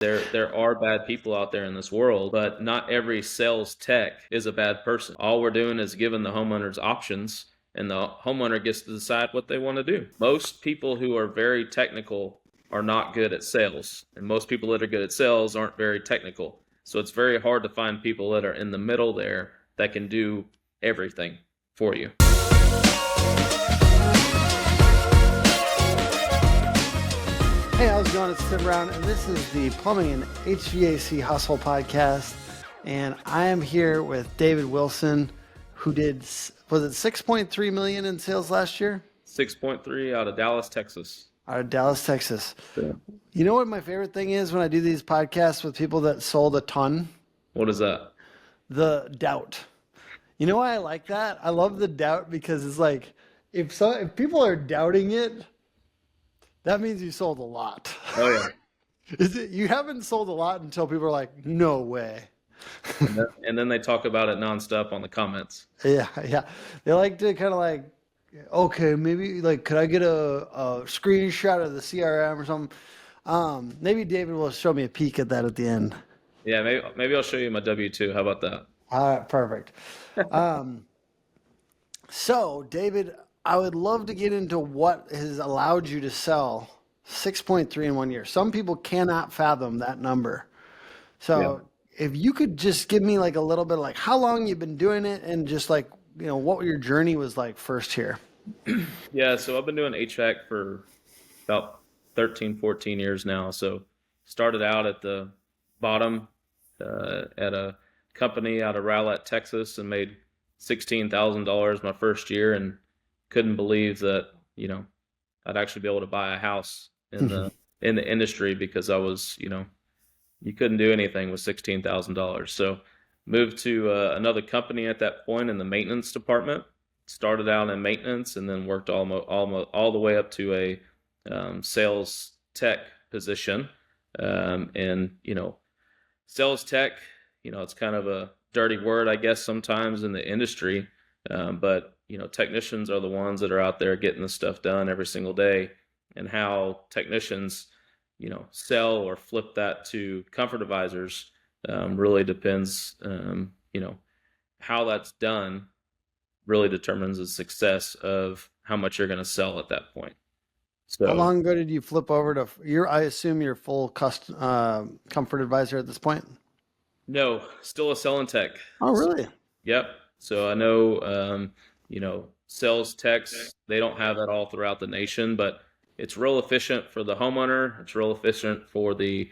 There are bad people out there in this world, but not every sales tech is a bad person. All we're doing is giving the homeowners options, and the homeowner gets to decide what they want to do. Most people who are very technical are not good at sales, and most people that are good at sales aren't very technical. So it's very hard to find people that are in the middle there that can do everything for you. Hey, how's it going? It's Tim Brown, and this is the Plumbing and HVAC Hustle Podcast. And I am here with David Wilson, who did, was it 6.3 million in sales last year? 6.3 out of Dallas, Texas. Out of Dallas, Texas. Yeah. You know what my favorite thing is when I do these podcasts with people that sold a ton? What is that? The doubt. You know why I like that? I love the doubt because it's like, if people are doubting it, that means you sold a lot. Oh, yeah. You haven't sold a lot until people are like, no way. And then they talk about it nonstop on the comments. Yeah. They like to kind of like, okay, maybe like, could I get a screenshot of the CRM or something? Maybe David will show me a peek at that at the end. Yeah, maybe I'll show you my W-2. How about that? All right, perfect. So, David, I would love to get into what has allowed you to sell 6.3 in 1 year. Some people cannot fathom that number. So if you could just give me like a little bit of like how long you've been doing it and just like, what your journey was like first here. Yeah, so I've been doing HVAC for about 13, 14 years now. So started out at the bottom at a company out of Rowlett, Texas, and made $16,000 my first year, and couldn't believe that, I'd actually be able to buy a house in the industry, because I was, you couldn't do anything with $16,000. So moved to another company at that point in the maintenance department. Started out in maintenance and then worked all the way up to a sales tech position. And sales tech, it's kind of a dirty word, I guess, sometimes in the industry. But technicians are the ones that are out there getting the stuff done every single day, and how technicians, sell or flip that to comfort advisors really depends. How that's done really determines the success of how much you're going to sell at that point. So, how long ago did you flip over to I assume you're full comfort advisor at this point? No, still a selling tech. Oh, really? Yep. So I know, sales techs, they don't have that all throughout the nation, but it's real efficient for the homeowner. It's real efficient for the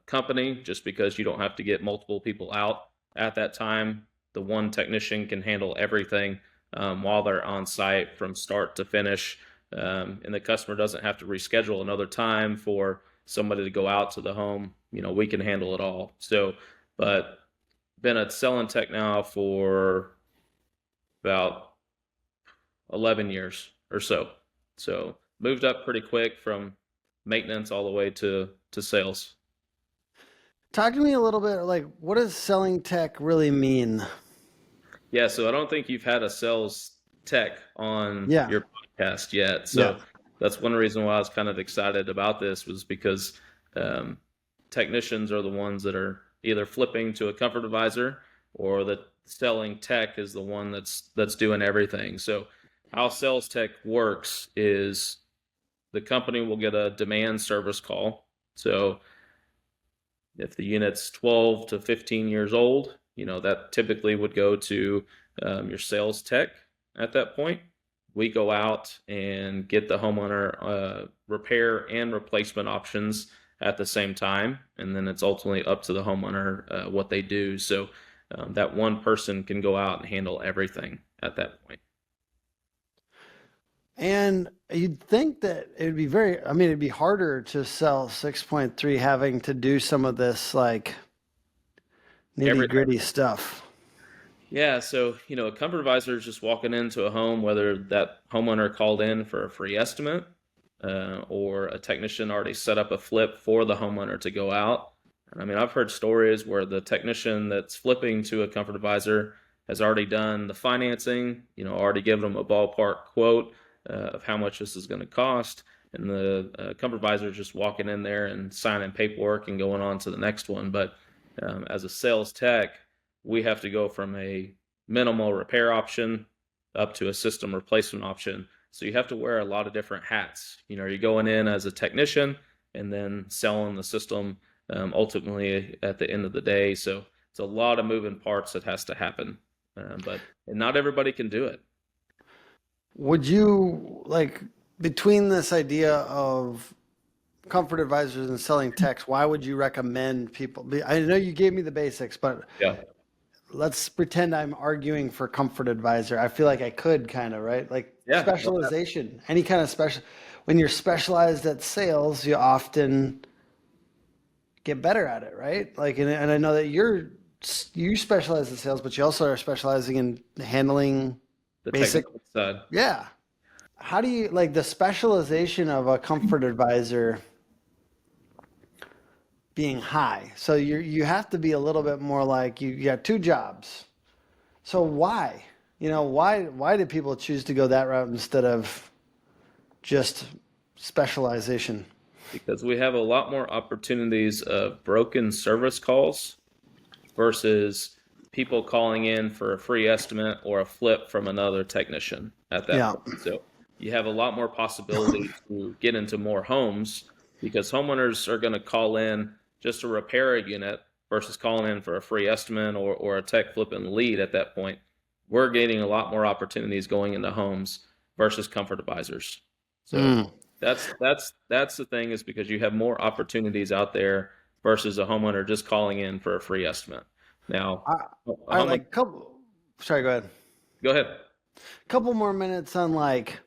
company, just because you don't have to get multiple people out at that time. The one technician can handle everything while they're on site from start to finish. And the customer doesn't have to reschedule another time for somebody to go out to the home. We can handle it all. So, but been a selling tech now for about 11 years or so. So moved up pretty quick from maintenance all the way to sales. Talk to me a little bit, like, what does selling tech really mean? Yeah, so I don't think you've had a sales tech on Yeah. your podcast yet. So that's one reason why I was kind of excited about this, was because technicians are the ones that are either flipping to a comfort advisor, or the selling tech is the one that's doing everything. So how sales tech works is the company will get a demand service call. So if the unit's 12 to 15 years old, that typically would go to your sales tech at that point. We go out and get the homeowner repair and replacement options at the same time, and then it's ultimately up to the homeowner what they do. So that one person can go out and handle everything at that point. And you'd think that it'd be harder to sell 6.3 having to do some of this like nitty gritty stuff. Yeah, so a comfort advisor is just walking into a home, whether that homeowner called in for a free estimate, or a technician already set up a flip for the homeowner to go out. I mean, I've heard stories where the technician that's flipping to a comfort advisor has already done the financing, already given them a ballpark quote of how much this is going to cost. and the comfort advisor is just walking in there and signing paperwork and going on to the next one. But as a sales tech, we have to go from a minimal repair option up to a system replacement option. So you have to wear a lot of different hats. You're going in as a technician and then selling the system ultimately at the end of the day. So it's a lot of moving parts that has to happen. But not everybody can do it. Would you like between this idea of comfort advisors and selling techs, why would you recommend people? I know you gave me the basics, but Yeah. let's pretend I'm arguing for comfort advisor. I feel like I could kind of, right? Like Yeah. specialization, any kind of special. When you're specialized at sales, you often get better at it, right? Like, and I know that you specialize in sales, but you also are specializing in handling The basic. technical side. Yeah. How do you like the specialization of a comfort advisor being high? So you have to be a little bit more like you got two jobs. So why? Why do people choose to go that route instead of just specialization? Because we have a lot more opportunities of broken service calls versus people calling in for a free estimate or a flip from another technician at that Yeah. point. So you have a lot more possibility to get into more homes because homeowners are going to call in just to repair a unit versus calling in for a free estimate or a tech flipping lead at that point. We're getting a lot more opportunities going into homes versus comfort advisors. So that's the thing is because you have more opportunities out there versus a homeowner just calling in for a free estimate. Now, a I homeowner, like couple. Sorry, go ahead. go ahead. Couple more minutes on like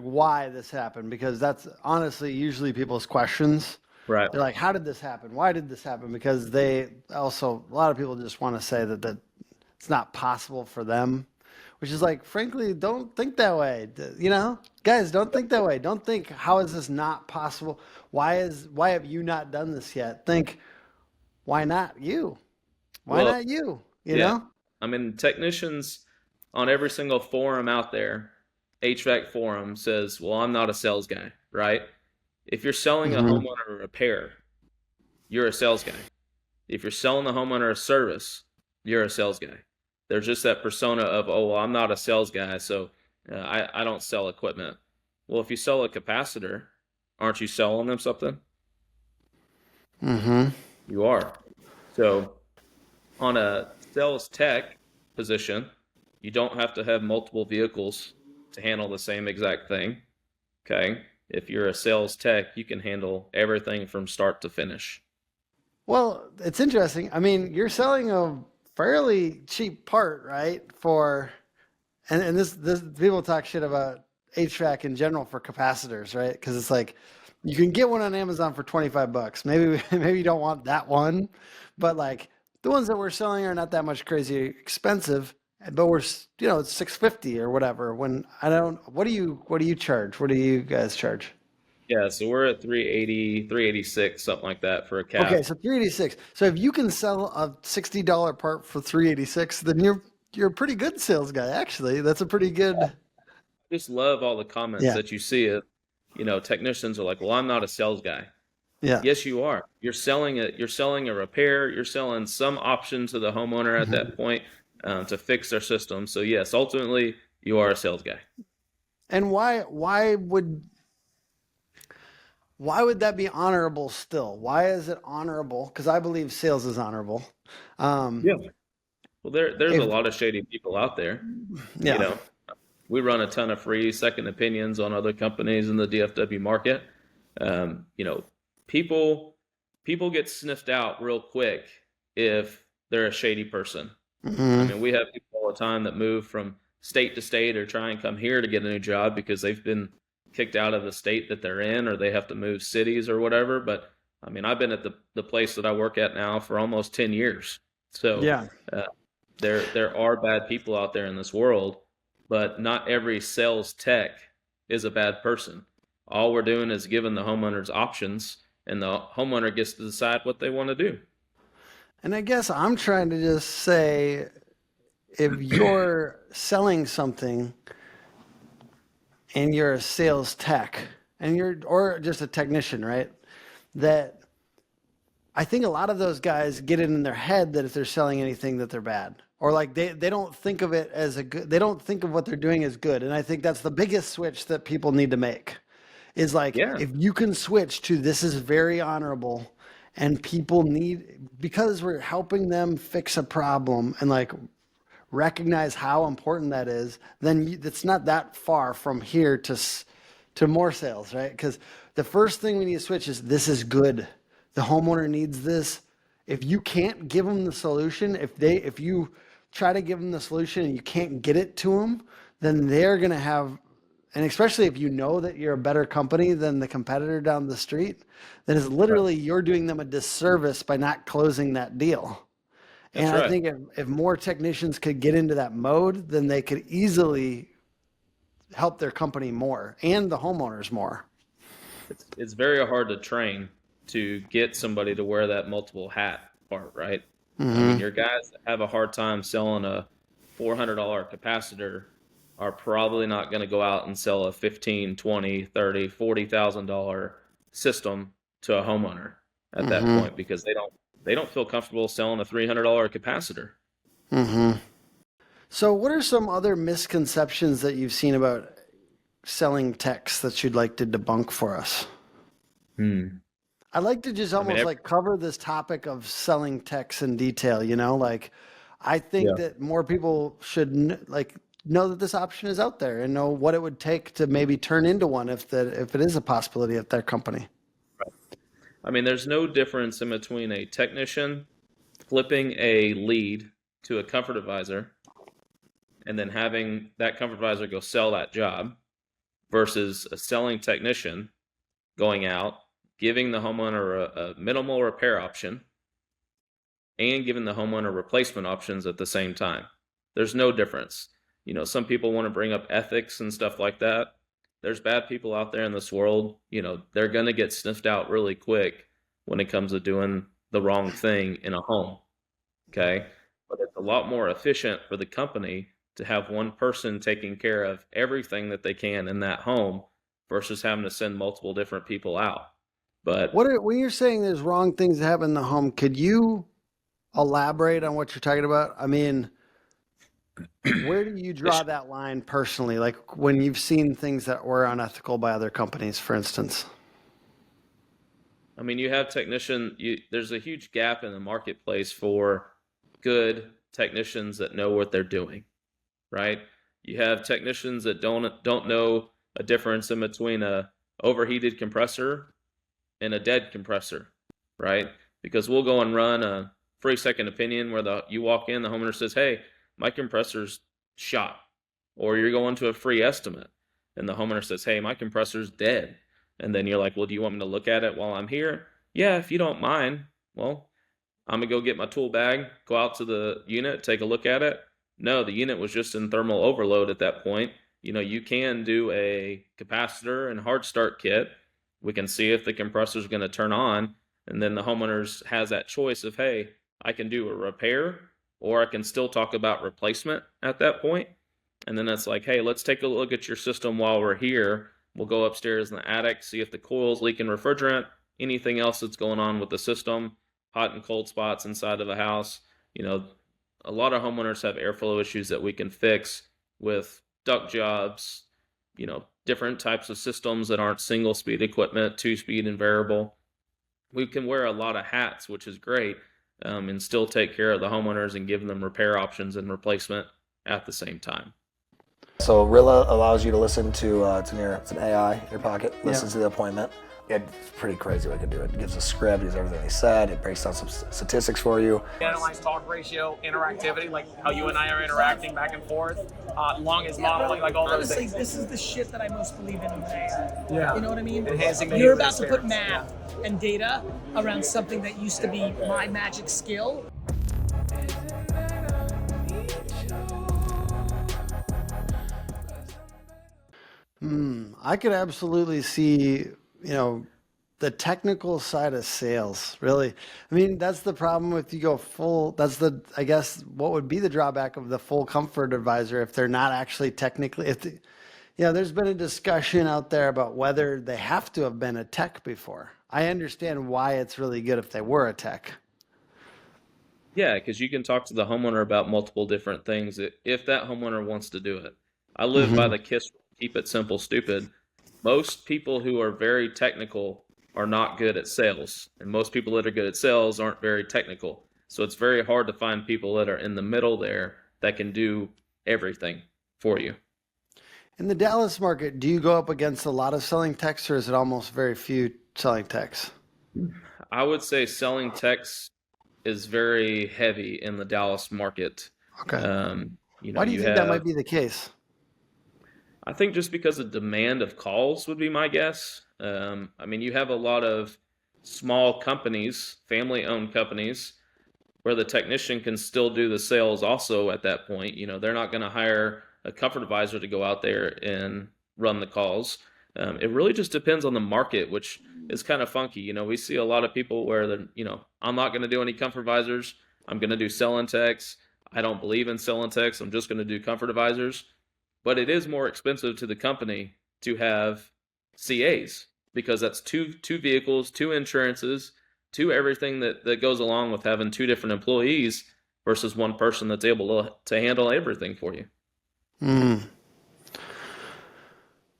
why this happened because that's honestly usually people's questions. Right. They're like, how did this happen? Why did this happen? Because they also, a lot of people just want to say that it's not possible for them, which is like, frankly, don't think that way. Guys, don't think that way. Don't think, how is this not possible? Why have you not done this yet? Think, why not you? Why Well, not you? You yeah. know? I mean, technicians on every single forum out there, HVAC forum says, well, I'm not a sales guy, right? If you're selling a Hmm. homeowner a repair, you're a sales guy. If you're selling the homeowner a service, you're a sales guy. There's just that persona of, oh, well, I'm not a sales guy, so I don't sell equipment. Well, if you sell a capacitor, aren't you selling them something? Hmm. You are. So on a sales tech position, you don't have to have multiple vehicles to handle the same exact thing. Okay. If you're a sales tech, you can handle everything from start to finish. Well, it's interesting. I mean, you're selling a fairly cheap part, right? And this people talk shit about HVAC in general for capacitors, right? Because it's like you can get one on Amazon for 25 bucks. Maybe maybe you don't want that one, but like the ones that we're selling are not that much crazy expensive. But it's 650 or whatever. When I don't, what do you charge? What do you guys charge? Yeah, so we're at 380, 386, something like that for a Okay, cap. so 386. So if you can sell a $60 part for 386, then you're a pretty good sales guy, actually. That's a pretty good. I just love all the comments Yeah. that you see it. Technicians are like, "Well, I'm not a sales guy." Yeah. Yes, you are. You're selling a repair. You're selling some option to the homeowner at Mhm. that point to fix their system. So yes, ultimately, you are a sales guy. And why would that be honorable still? Why is it honorable? Because I believe sales is honorable. Um, Yeah. Well, there's a if lot of shady people out there. You yeah. know, we run a ton of free second opinions on other companies in the DFW market. Um, you know, people people get sniffed out real quick if they're a shady person. I Hmm. mean, we have people all the time that move from state to state or try and come here to get a new job because they've been kicked out of the state that they're in or they have to move cities or whatever. But I mean, I've been at the place that I work at now for almost 10 years. So Yeah. uh, there are bad people out there in this world, but not every sales tech is a bad person. All we're doing is giving the homeowners options, and the homeowner gets to decide what they want to do. And I guess I'm trying to just say if you're selling something and you're a sales tech and or just a technician, right? That I think a lot of those guys get it in their head that if they're selling anything that they're bad. Or like they don't think of it as a good, they don't think of what they're doing as good. And I think that's the biggest switch that people need to make is like, Yeah. if you can switch to this is very honorable and people need, because we're helping them fix a problem and like recognize how important that is, then it's not that far from here to more sales, right? Because the first thing we need to switch is this is good. The homeowner needs this. If you can't give them the solution, if you try to give them the solution and you can't get it to them, then they're going to have, and especially if you know that you're a better company than the competitor down the street, then it's literally you're doing them a disservice by not closing that deal. That's And I right. think if more technicians could get into that mode, then they could easily help their company more and the homeowners more. It's very hard to train to get somebody to wear that multiple hat part, right? I mean, your guys that have a hard time selling a $400 capacitor are probably not going to go out and sell a 15, 20, 30, $40,000 system to a homeowner at that point because they don't feel comfortable selling a $300 capacitor. So what are some other misconceptions that you've seen about selling techs that you'd like to debunk for us? I'd like to just I mean, almost like cover this topic of selling techs in detail, like I think yeah. that more people should like know that this option is out there and know what it would take to maybe turn into one if it is a possibility at their company. I mean, there's no difference in between a technician flipping a lead to a comfort advisor and then having that comfort advisor go sell that job versus a selling technician going out, giving the homeowner a minimal repair option and giving the homeowner replacement options at the same time. There's no difference. Some people want to bring up ethics and stuff like that. There's bad people out there in this world. They're going to get sniffed out really quick when it comes to doing the wrong thing in a home. Okay. But it's a lot more efficient for the company to have one person taking care of everything that they can in that home versus having to send multiple different people out. But When you're saying there's wrong things that happen in the home, could you elaborate on what you're talking about? I mean, where do you draw that line personally? Like when you've seen things that were unethical by other companies, for instance? I mean, you have there's a huge gap in the marketplace for good technicians that know what they're doing, right? You have technicians that don't know a difference in between a overheated compressor and a dead compressor, right? Because we'll go and run a free second opinion where you walk in, the homeowner says, "Hey, my compressor's shot," or you're going to a free estimate, and the homeowner says, "Hey, my compressor's dead," and then you're like, "Well, do you want me to look at it while I'm here?" "Yeah, if you don't mind." Well, I'm gonna go get my tool bag, go out to the unit, take a look at it. No, the unit was just in thermal overload at that point. You can do a capacitor and hard start kit. We can see if the compressor is going to turn on, and then the homeowners has that choice of, hey, I can do a repair or I can still talk about replacement at that point. And then it's like, hey, let's take a look at your system while we're here. We'll go upstairs in the attic, see if the coil's leaking refrigerant, anything else that's going on with the system, hot and cold spots inside of the house. A lot of homeowners have airflow issues that we can fix with duct jobs, different types of systems that aren't single speed equipment, 2-speed and variable. We can wear a lot of hats, which is great, and still take care of the homeowners and give them repair options and replacement at the same time. So Rilla allows you to listen to it's an AI in your pocket, listens to the appointment. It's pretty crazy what it can do. It gives a script, it gives everything they said, it breaks down some statistics for you. Analyze talk ratio, interactivity, like how you and I are interacting back and forth, longest modeling, like all those Honestly, things. this is the shit that I most believe in AI. Yeah. You know what I mean? Enhancing the You're user about to put experience. math and data around something that used to be my magic skill. I could absolutely see, the technical side of sales, really. I mean, that's the problem with you go full, I guess, what would be the drawback of the full comfort advisor if they're not actually technically, Yeah, there's been a discussion out there about whether they have to have been a tech before. I understand why it's really good if they were a tech. Yeah, because you can talk to the homeowner about multiple different things if that homeowner wants to do it. I live by Hmm. the KISS rule, keep it simple, stupid. Most people who are very technical are not good at sales, and most people that are good at sales aren't very technical. So it's very hard to find people that are in the middle there that can do everything for you. In the Dallas market, do you go up against a lot of selling techs, or is it almost very few selling techs? I would say selling techs is very heavy in the Dallas market. Okay. Why do you You think that might have, be the case? I think just because of demand of calls would be my guess. I mean, you have a lot of small companies, family owned companies, where the technician can still do the sales also at that point. They're not going to hire a comfort advisor to go out there and run the calls. It really just depends on the market, which is kind of funky. We see a lot of people where I'm not going to do any comfort advisors. I'm going to do selling techs. I don't believe in selling techs. I'm just going to do comfort advisors. But it is more expensive to the company to have CAs because that's two vehicles, two insurances, two everything that goes along with having two different employees versus one person that's able to handle everything for you. Hmm.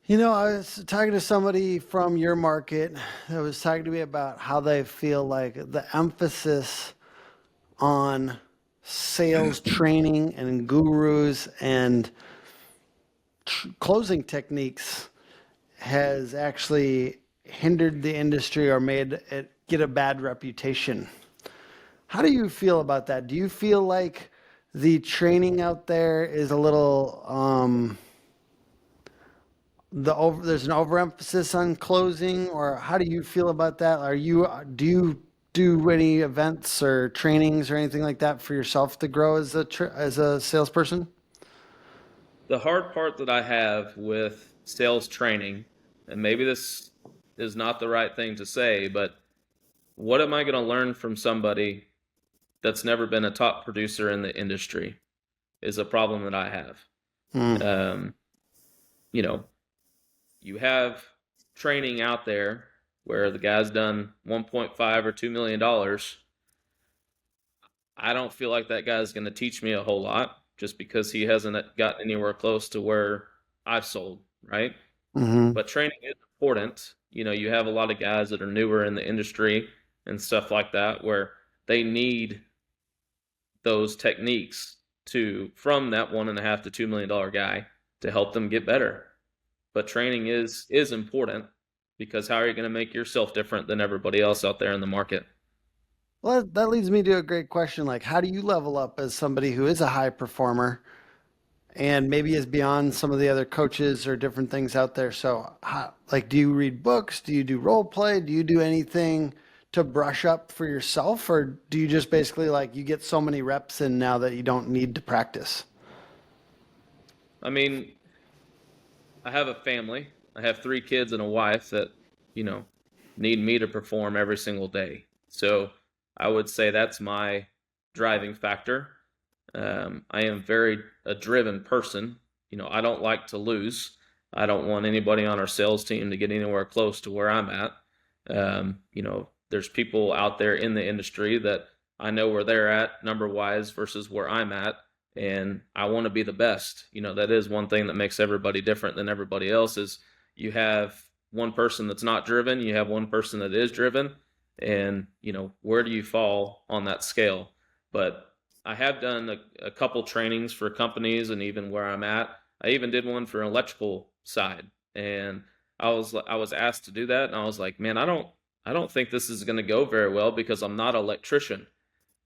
You know, I was talking to somebody from your market that was talking to me about how they feel like the emphasis on sales training and gurus and closing techniques has actually hindered the industry or made it get a bad reputation. How do you feel about that? Do you feel like the training out there is a little there's an overemphasis on closing, or how do you feel about that? Do you do any events or trainings or anything like that for yourself to grow as a salesperson? The hard part that I have with sales training, and maybe this is not the right thing to say, but what am I going to learn from somebody that's never been a top producer in the industry is a problem that I have. Mm. Um, you know, you have training out there where the guy's done 1.5 or $2 million. I don't feel like that guy's going to teach me a whole lot just because he hasn't gotten anywhere close to where I've sold, right? Hmm. But training is important. You have a lot of guys that are newer in the industry and stuff like that where they need those techniques to from that 1.5 to $2 million guy to help them get better. But training is important because how are you going to make yourself different than everybody else out there in the market? Well, that leads me to a great question. Like, how do you level up as somebody who is a high performer and maybe is beyond some of the other coaches or different things out there? So, like, do you read books? Do you do role play? Do you do anything to brush up for yourself? Or do you just basically like you get so many reps in now that you don't need to practice? I mean, I have a family. I have 3 kids and a wife that, you know, need me to perform every single day. So I would say that's my driving factor. I am very a driven person. I don't like to lose. I don't want anybody on our sales team to get anywhere close to where I'm at. There's people out there in the industry that I know where they're at number wise versus where I'm at, and I want to be the best. That is one thing that makes everybody different than everybody else is you have one person that's not driven, you have one person that is driven, and where do you fall on that scale? But I have done a couple trainings for companies and even where I'm at. I even did one for an electrical side, and I was asked to do that, and I was like, man, I don't think this is going to go very well because I'm not an electrician.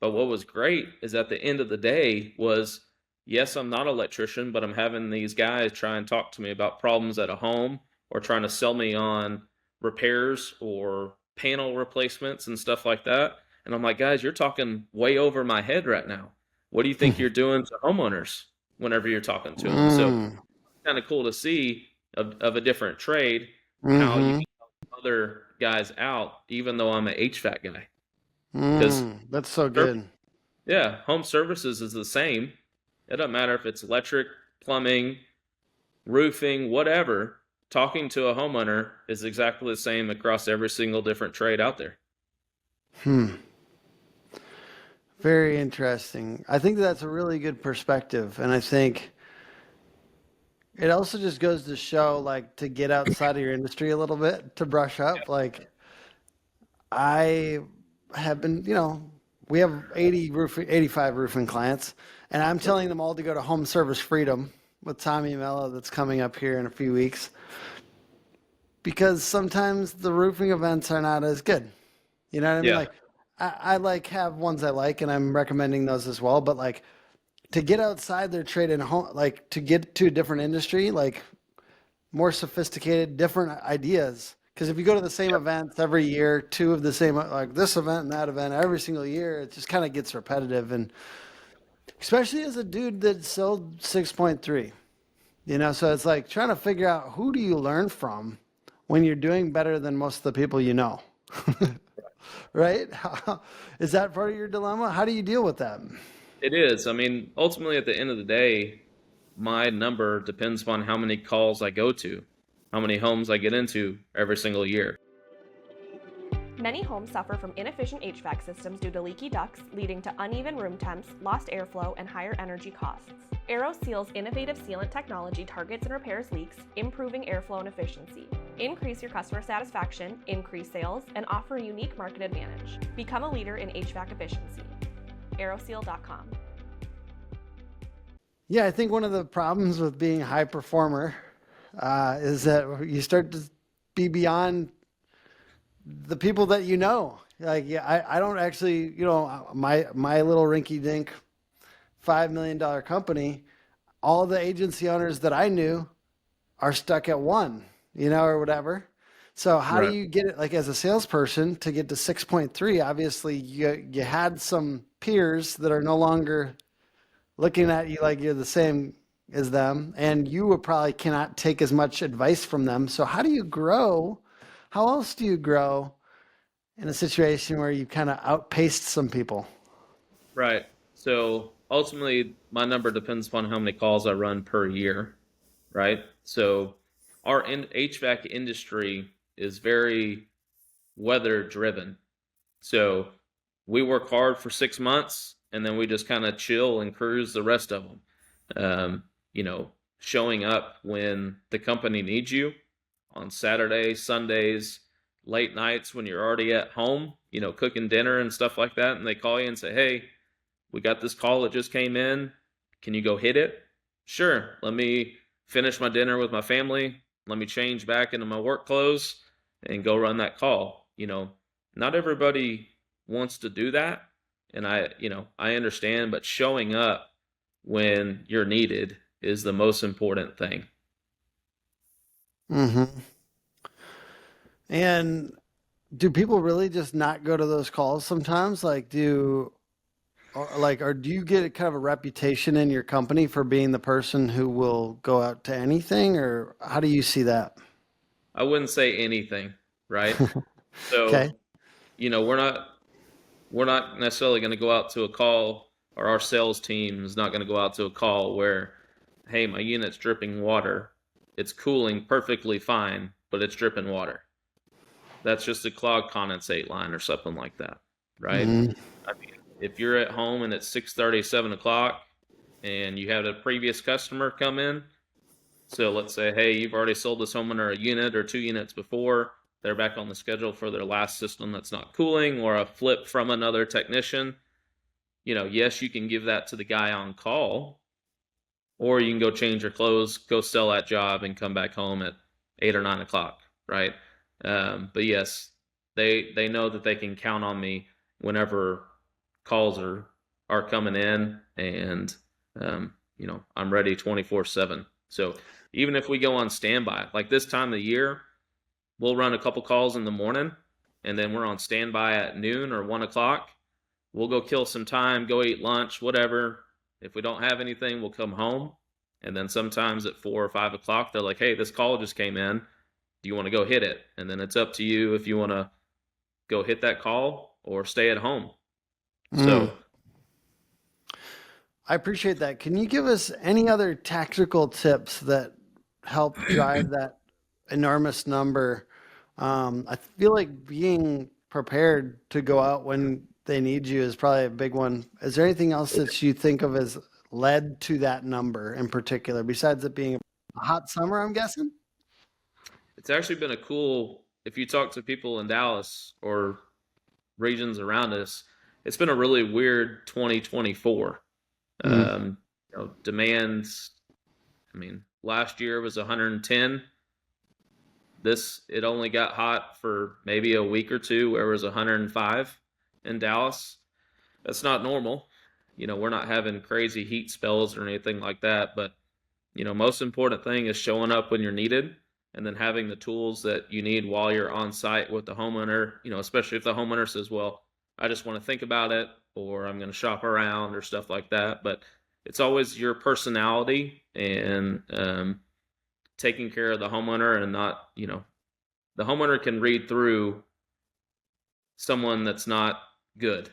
But what was great is at the end of the day was, yes, I'm not an electrician, but I'm having these guys try and talk to me about problems at a home or trying to sell me on repairs or panel replacements and stuff like that. And I'm like, guys, you're talking way over my head right now. What do you think you're doing to homeowners whenever you're talking to them? So Mm. kind of cool to see of a different trade how you Hmm. can help other guys out, even though I'm an HVAC guy. Because That's so good. yeah, home services is the same. It doesn't matter if it's electric, plumbing, roofing, whatever, talking to a homeowner is exactly the same across every single different trade out there. Very interesting. I think that's a really good perspective. And I think it also just goes to show, like, to get outside of your industry a little bit, to brush up. Like, I have been, we have 85 roofing clients, and I'm telling them all to go to Home Service Freedom with Tommy Mello that's coming up here in a few weeks, because sometimes the roofing events are not as good. You know what I mean? Yeah. Like, I like have ones I like, and I'm recommending those as well. But like, to get outside their trade and home, like to get to a different industry, like more sophisticated, different ideas. Because if you go to the same events every year, two of the same, like this event and that event every single year, it just kind of gets repetitive. And especially as a dude that sold 6.3, so it's like trying to figure out, who do you learn from when you're doing better than most of the people you know? Right? Is that part of your dilemma? How do you deal with that? It is. I mean, ultimately, at the end of the day, my number depends upon how many calls I go to, how many homes I get into every single year. Many homes suffer from inefficient HVAC systems due to leaky ducts, leading to uneven room temps, lost airflow, and higher energy costs. AeroSeal's innovative sealant technology targets and repairs leaks, improving airflow and efficiency. Increase your customer satisfaction, increase sales, and offer a unique market advantage. Become a leader in HVAC efficiency. aeroseal.com. Yeah, I think one of the problems with being a high performer is that you start to be beyond the people that you know. Like, yeah, I don't actually, my little rinky-dink $5 million company, all the agency owners that I knew are stuck at one, or whatever. So how do you get it, like, as a salesperson, to get to 6.3? Obviously, you had some peers that are no longer looking at you like you're the same as them, and you probably cannot take as much advice from them. So how do you grow? How else do you grow in a situation where you kind of outpaced some people? Right. So ultimately, my number depends upon how many calls I run per year, right? So our HVAC industry is very weather driven. So we work hard for 6 months, and then we just kind of chill and cruise the rest of them. Showing up when the company needs you on Saturdays, Sundays, late nights when you're already at home, cooking dinner and stuff like that. And they call you and say, hey, we got this call that just came in. Can you go hit it? Sure. Let me finish my dinner with my family. Let me change back into my work clothes and go run that call. Not everybody wants to do that. And I understand, but showing up when you're needed is the most important thing. Mm-hmm. And do people really just not go to those calls sometimes? Or do you get kind of a reputation in your company for being the person who will go out to anything, or how do you see that? I wouldn't say anything, right? So, Okay. We're not necessarily going to go out to a call, or our sales team is not going to go out to a call where, hey, my unit's dripping water. It's cooling perfectly fine, but it's dripping water. That's just a clogged condensate line or something like that, right? Mm-hmm. I mean, if you're at home and it's 6:30, 7 o'clock, and you had a previous customer come in, so let's say, hey, you've already sold this homeowner a unit or 2 units before, they're back on the schedule for their last system that's not cooling, or a flip from another technician. Yes, you can give that to the guy on call, or you can go change your clothes, go sell that job, and come back home at 8 or 9 o'clock, right? But yes, they know that they can count on me whenever calls are coming in, and I'm ready 24/7. So even if we go on standby, like this time of the year, we'll run a couple calls in the morning, and then we're on standby at noon or 1 o'clock. We'll go kill some time, go eat lunch, whatever. If we don't have anything, we'll come home. And then sometimes at 4 or 5 o'clock, they're like, hey, this call just came in. Do you want to go hit it? And then it's up to you if you want to go hit that call or stay at home. So I appreciate that. Can you give us any other tactical tips that help drive that enormous number. I feel like being prepared to go out when they need you is probably a big one. Is there anything else that you think of as led to that number in particular, besides it being a hot summer, I'm guessing? It's actually been a cool, if you talk to people in Dallas or regions around us, it's been a really weird 2024. Demands, I mean, last year was 110. It only got hot for maybe a week or two where it was 105 in Dallas. That's not normal. We're not having crazy heat spells or anything like that, but most important thing is showing up when you're needed and then having the tools that you need while you're on site with the homeowner, especially if the homeowner says, well, I just want to think about it, or I'm going to shop around or stuff like that. But it's always your personality and taking care of the homeowner, and not, the homeowner can read through someone that's not good,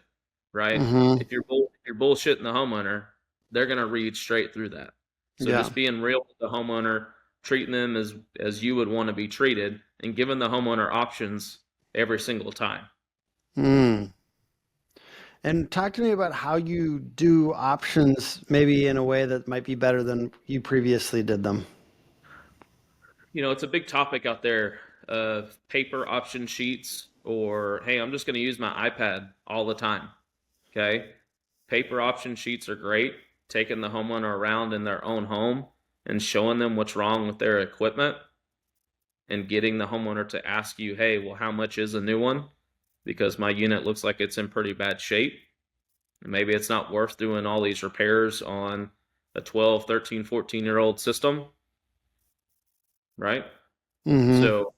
right? Mm-hmm. If you're bullshitting the homeowner, they're going to read straight through that. So Yeah. just being real with the homeowner, treating them as you would want to be treated, and giving the homeowner options every single time. Mm. And talk to me about how you do options, maybe in a way that might be better than you previously did them. It's a big topic out there of paper option sheets, or, hey, I'm just going to use my iPad all the time. Okay. Paper option sheets are great. Taking the homeowner around in their own home and showing them what's wrong with their equipment, and getting the homeowner to ask you, hey, well, how much is a new one? Because my unit looks like it's in pretty bad shape. And maybe it's not worth doing all these repairs on a 12, 13, 14-year-old system. Right? Mm-hmm. So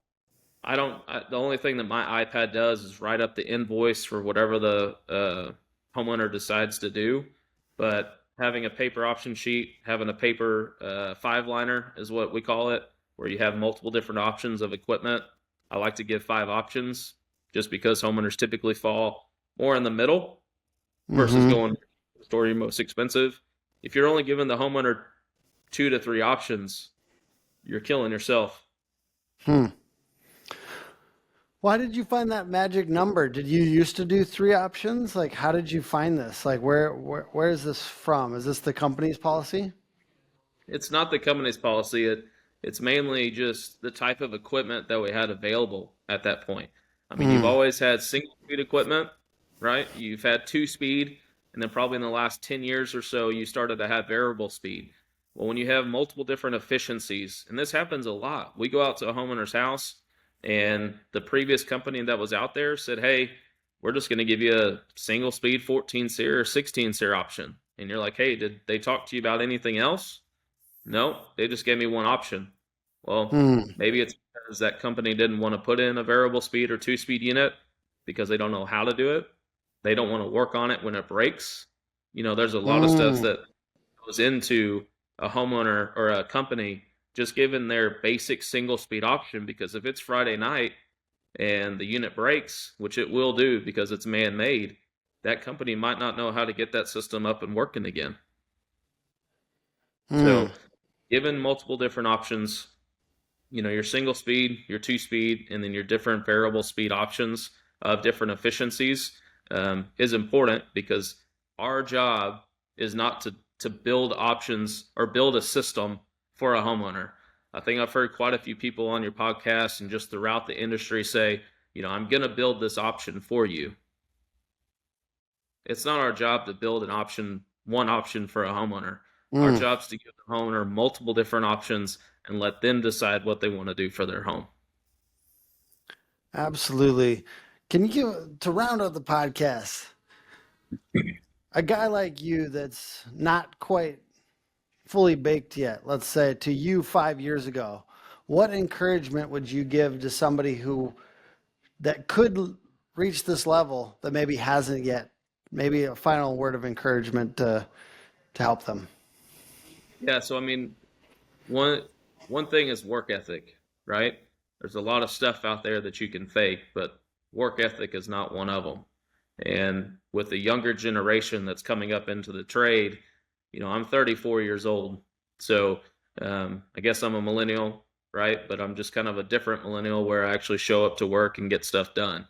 the only thing that my iPad does is write up the invoice for whatever the homeowner decides to do. But having a paper option sheet, having a paper five-liner is what we call it, where you have multiple different options of equipment. I like to give 5 options just because homeowners typically fall more in the middle versus Mm-hmm. going to the store you're most expensive. If you're only giving the homeowner 2 to 3 options, you're killing yourself. Why did you find that magic number? Did you used to do 3 options? Like, how did you find this? Like, where is this from? Is this the company's policy? It's not the company's policy. It's mainly just the type of equipment that we had available at that point. I mean, you've always had single speed equipment, right? You've had 2-speed, and then probably in the last 10 years or so, you started to have variable speed. Well, when you have multiple different efficiencies, and this happens a lot, we go out to a homeowner's house, and the previous company that was out there said, hey, we're just going to give you a single speed 14 SEER or 16 SEER option. And you're like, hey, did they talk to you about anything else? No, they just gave me one option. Well, maybe it's because that company didn't want to put in a variable speed or 2-speed unit because they don't know how to do it. They don't want to work on it when it breaks. There's a lot of stuff that goes into a homeowner or a company just giving their basic single speed option, because if it's Friday night and the unit breaks, which it will do because it's man-made, that company might not know how to get that system up and working again. So given multiple different options, your single speed, your 2-speed, and then your different variable speed options of different efficiencies is important, because our job is not to build options or build a system for a homeowner. I think I've heard quite a few people on your podcast and just throughout the industry say, I'm going to build this option for you. It's not our job to build one option for a homeowner. Our job is to give the homeowner multiple different options and let them decide what they want to do for their home. Absolutely. Can you to round out the podcast, a guy like you that's not quite fully baked yet, let's say to you 5 years ago, what encouragement would you give to somebody that could reach this level that maybe hasn't yet? Maybe a final word of encouragement to help them. Yeah, so I mean, one thing is work ethic, right? There's a lot of stuff out there that you can fake, but work ethic is not one of them. And with the younger generation that's coming up into the trade, I'm 34 years old. So I guess I'm a millennial, right? But I'm just kind of a different millennial where I actually show up to work and get stuff done.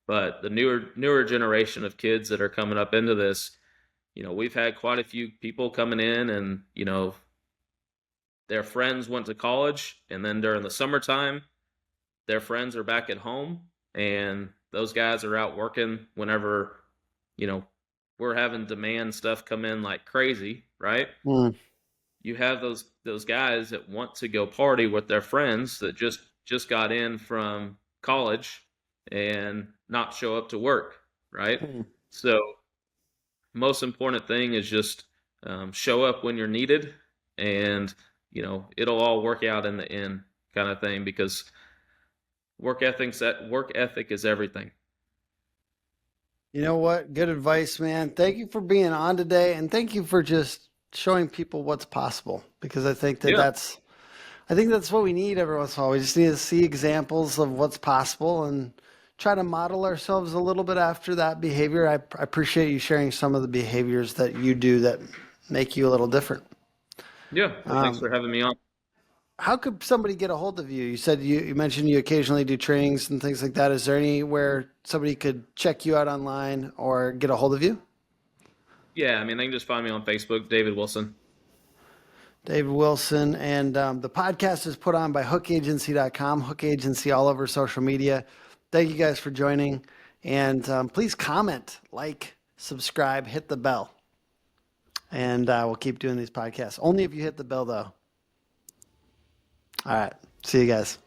But the newer generation of kids that are coming up into this, we've had quite a few people coming in, and their friends went to college, and then during the summertime, their friends are back at home, and those guys are out working whenever, you know, we're having demand stuff come in like crazy, right? Mm. You have those guys that want to go party with their friends that just got in from college and not show up to work, right? Mm. So most important thing is just show up when you're needed, and it'll all work out in the end, kind of thing, because work ethic is everything. You know what? Good advice, man. Thank you for being on today, and thank you for just showing people what's possible, because I think that Yeah. that's what we need every once in a while. We just need to see examples of what's possible and try to model ourselves a little bit after that behavior. I appreciate you sharing some of the behaviors that you do that make you a little different. Yeah, well, thanks for having me on. How could somebody get a hold of you? You said you mentioned you occasionally do trainings and things like that. Is there anywhere somebody could check you out online or get a hold of you? Yeah, I mean, they can just find me on Facebook, David Wilson. David Wilson. And the podcast is put on by hookagency.com, Hook Agency all over social media. Thank you guys for joining. And please comment, like, subscribe, hit the bell. And we'll keep doing these podcasts. Only if you hit the bell, though. All right. See you guys.